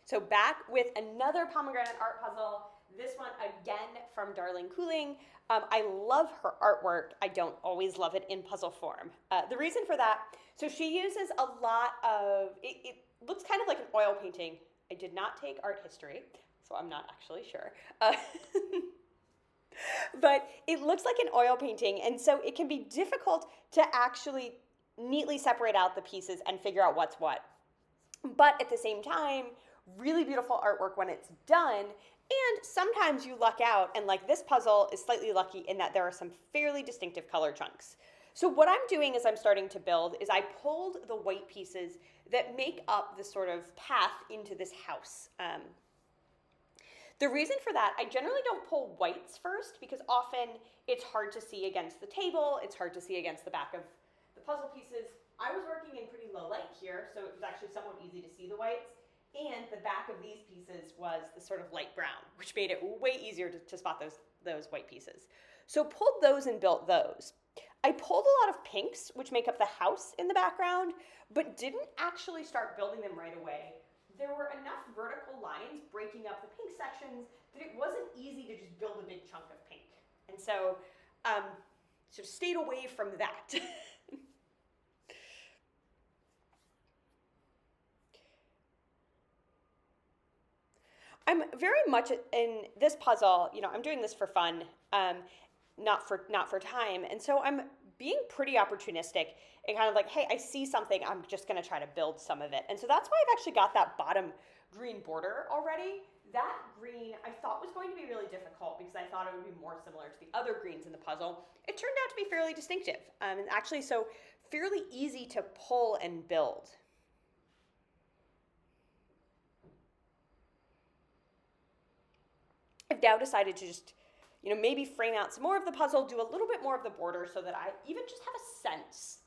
So back with another pomegranate art puzzle. This one again from Darlene Kulig. I love her artwork. I don't always love it in puzzle form. The reason for that, so she uses a lot of, it looks kind of like an oil painting. I did not take art history, so I'm not actually sure. But it looks like an oil painting, and so it can be difficult to actually neatly separate out the pieces and figure out what's what. But at the same time, really beautiful artwork when it's done. And sometimes you luck out, and like this puzzle is slightly lucky in that there are some fairly distinctive color chunks. So what I'm doing as I'm starting to build is I pulled the white pieces that make up the sort of path into this house. The reason for that, I generally don't pull whites first because often it's hard to see against the table, it's hard to see against the back of the puzzle pieces. I was working in pretty low light here, so it was actually somewhat easy to see the whites. And the back of these pieces was the sort of light brown, which made it way easier to spot those white pieces. So pulled those and built those. I pulled a lot of pinks, which make up the house in the background, but didn't actually start building them right away. There were enough vertical lines breaking up the pink sections that it wasn't easy to just build a big chunk of pink. And so sort of stayed away from that. I'm very much in this puzzle, you know, I'm doing this for fun, not for time. And so I'm being pretty opportunistic and kind of like, hey, I see something, I'm just gonna try to build some of it. And so that's why I've actually got that bottom green border already. That green I thought was going to be really difficult because I thought it would be more similar to the other greens in the puzzle. It turned out to be fairly distinctive, and actually so fairly easy to pull and build. I've now decided to just, you know, maybe frame out some more of the puzzle, do a little bit more of the border so that I even just have a sense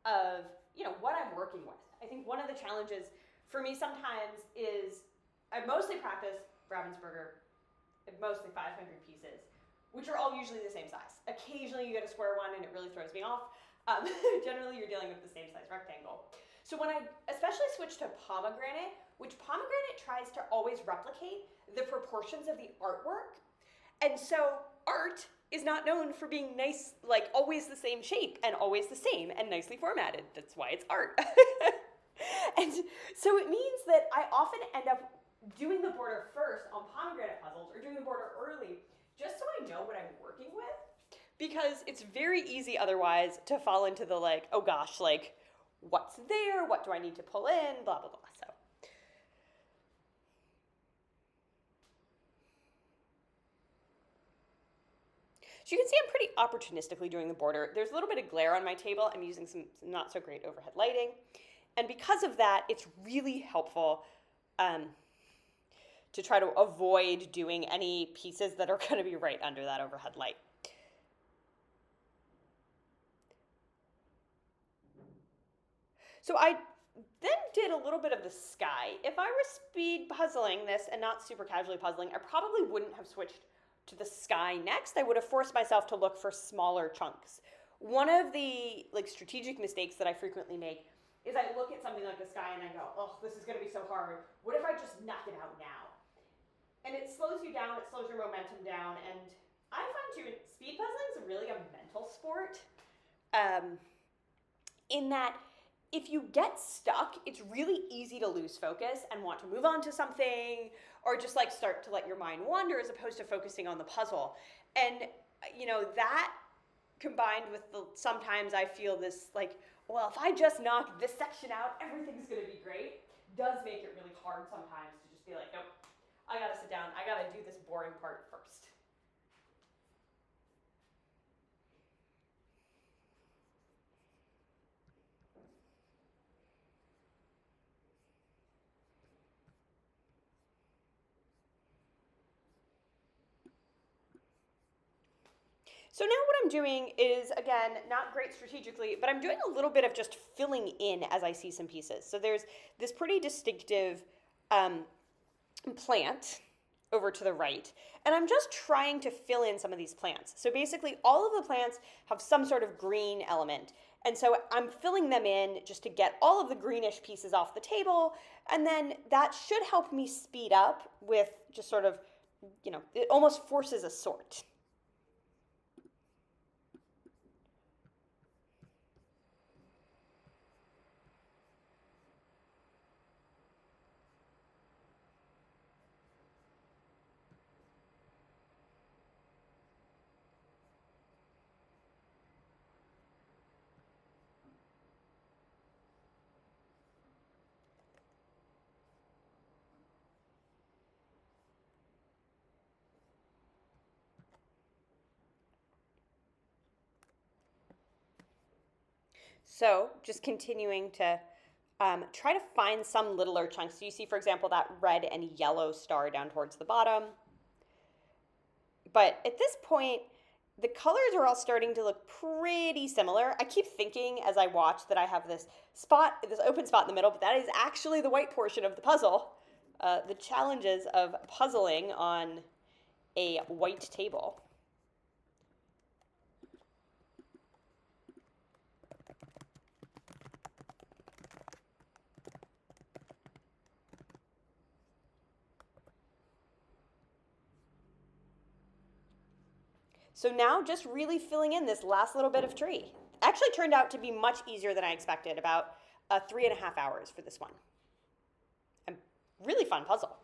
of, you know, what I'm working with. I think one of the challenges for me sometimes is I mostly practice Ravensburger, mostly 500 pieces, which are all usually the same size. Occasionally you get a square one and it really throws me off. Generally you're dealing with the same size rectangle. So when I especially switch to Pomegranate, which Pomegranate tries to always replicate the proportions of the artwork. And so art is not known for being nice, like always the same shape and always the same and nicely formatted. That's why it's art. And so it means that I often end up doing the border first on pomegranate puzzles or doing the border early just so I know what I'm working with, because it's very easy otherwise to fall into the like, oh gosh, like what's there? What do I need to pull in? Blah, blah, blah. So you can see I'm pretty opportunistically doing the border. There's a little bit of glare on my table. I'm using some not so great overhead lighting. And because of that, it's really helpful to try to avoid doing any pieces that are going to be right under that overhead light. So I then did a little bit of the sky. If I were speed puzzling this and not super casually puzzling, I probably wouldn't have switched to the sky next. I would have forced myself to look for smaller chunks. One of the like strategic mistakes that I frequently make is I look at something like the sky and I go, oh, this is gonna be so hard. What if I just knock it out now? And it slows you down, it slows your momentum down, and I find too, speed puzzling is really a mental sport. In that if you get stuck, it's really easy to lose focus and want to move on to something or just like start to let your mind wander as opposed to focusing on the puzzle. And you know, that combined with the sometimes I feel this like, well, if I just knock this section out, everything's gonna be great, does make it really hard sometimes to just be like, nope, I gotta sit down, I gotta do this boring part first. So now what I'm doing is, again, not great strategically, but I'm doing a little bit of just filling in as I see some pieces. So there's this pretty distinctive plant over to the right, and I'm just trying to fill in some of these plants. So basically all of the plants have some sort of green element, And so I'm filling them in just to get all of the greenish pieces off the table. And then that should help me speed up with just sort of, it almost forces a sort. So just continuing to try to find some littler chunks. So you see, for example, that red and yellow star down towards the bottom. But at this point, the colors are all starting to look pretty similar. I keep thinking as I watch that I have this open spot in the middle, but that is actually the white portion of the puzzle. The challenges of puzzling on a white table. So now just really filling in this last little bit of tree. Actually turned out to be much easier than I expected, about 3.5 hours for this one. A really fun puzzle.